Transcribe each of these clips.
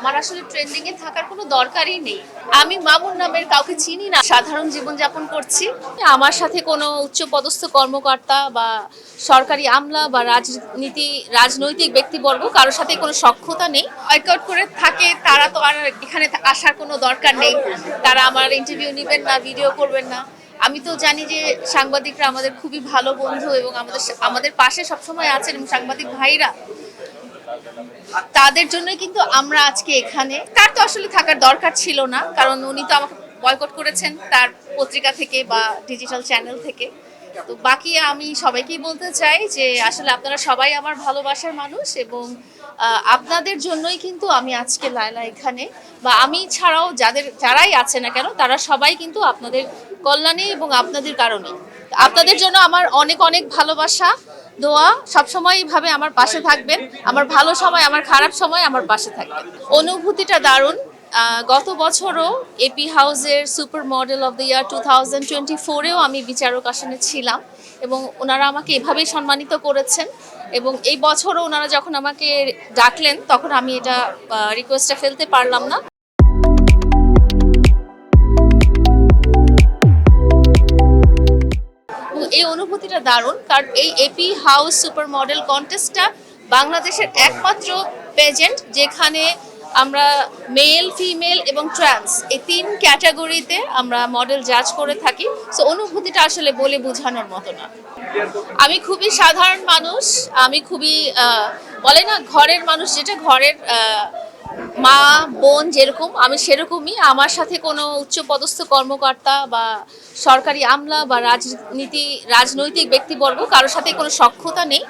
আমার আসলে ট্রেন্ডিং এ থাকার কোনো দরকারই নেই। আমি মামুন নামের কাউকে চিনি না, সাধারণ জীবনযাপন করছি। আমার সাথে কোনো উচ্চপদস্থ কর্মকর্তা বা সরকারি আমলা বা রাজনৈতিক ব্যক্তিবর্গ কারোর সাথে কোনো সখ্যতা নেই। বয়কট করে থাকে তারা তো আর এখানে আসার কোনো দরকার নেই। তারা আমার ইন্টারভিউ নেবেন না, ভিডিও করবেন না। আমি তো জানি যে সাংবাদিকরা আমাদের খুবই ভালো বন্ধু এবং আমাদের পাশে সবসময় আছেন, এবং সাংবাদিক ভাইরা তাদের জন্যই কিন্তু আমরা আজকে এখানে। তার তো আসলে থাকার দরকার ছিল না, কারণ উনি তো আমাকে বয়কট করেছেন তার পত্রিকা থেকে বা ডিজিটাল চ্যানেল থেকে। তো বাকি আমি সবাইকেই বলতে চাই যে আসলে আপনারা সবাই আমার ভালোবাসার মানুষ, এবং আপনাদের জন্যই কিন্তু আমি আজকে লায়লা এখানে, বা আমি ছাড়াও যারাই আছে না কেন তারা সবাই কিন্তু আপনাদের কল্যাণে এবং আপনাদের কারণে। আপনাদের জন্য আমার অনেক অনেক ভালোবাসা, দোয়া। সবসময় এইভাবে আমার পাশে থাকবেন, আমার ভালো সময় আমার খারাপ সময় আমার পাশে থাকবেন। অনুভূতিটা দারুণ। গত বছরও এপি হাউসের super model of the year 2024-এও আমি বিচারক আসনে ছিলাম, এবং ওনারা আমাকে এভাবেই সম্মানিত করেছেন। এবং এই বছরও ওনারা যখন আমাকে ডাকলেন তখন আমি এটা রিকোয়েস্টটা ফেলতে পারলাম না। এই অনুভূতিটা দারুণ, কারণ এই এপি হাউস সুপার মডেল কন্টেস্টটা বাংলাদেশের একমাত্র পেজেন্ট যেখানে আমরা মেল, ফিমেল এবং ট্রান্স এই 3 ক্যাটাগরিতে আমরা মডেল জাজ করে থাকি। সো অনুভূতিটা আসলে বলে বোঝানোর মতো না। আমি খুবই সাধারণ মানুষ, আমি খুবই বলে না ঘরের মানুষ, যেটা ঘরের মা বোন যেরকম আমি সেরকমই। আমার সাথে কোনো উচ্চপদস্থ কর্মকর্তা বা সরকারি আমলা বা রাজনৈতিক ব্যক্তিবর্গ কারোর সাথে কোনো সখ্যতা নেই।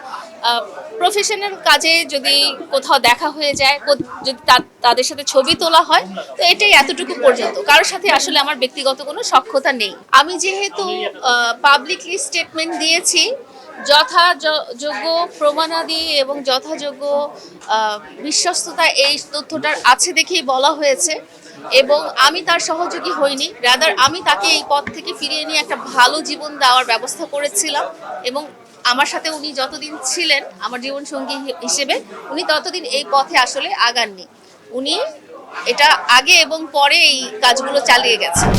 প্রফেশনাল কাজে যদি কোথাও দেখা হয়ে যায়, যদি তাদের সাথে ছবি তোলা হয়, তো এটাই এতটুকু পর্যন্ত। কারোর সাথে আসলে আমার ব্যক্তিগত কোনো সখ্যতা নেই। আমি যেহেতু পাবলিকলি স্টেটমেন্ট দিয়েছি, যথাযোগ্য প্রমাণাদি এবং যথাযোগ্য বিশ্বস্ততা এই তথ্যটার আছে দেখেই বলা হয়েছে, এবং আমি তার সহযোগী হইনি। রাদার আমি তাকে এই পথ থেকে ফিরিয়ে নিয়ে একটা ভালো জীবন দেওয়ার ব্যবস্থা করেছিলাম, এবং আমার সাথে উনি যতদিন ছিলেন আমার জীবনসঙ্গী হিসেবে, উনি ততদিন এই পথে আসলে আগাননি। উনি এটা আগে এবং পরে এই কাজগুলো চালিয়ে গেছেন।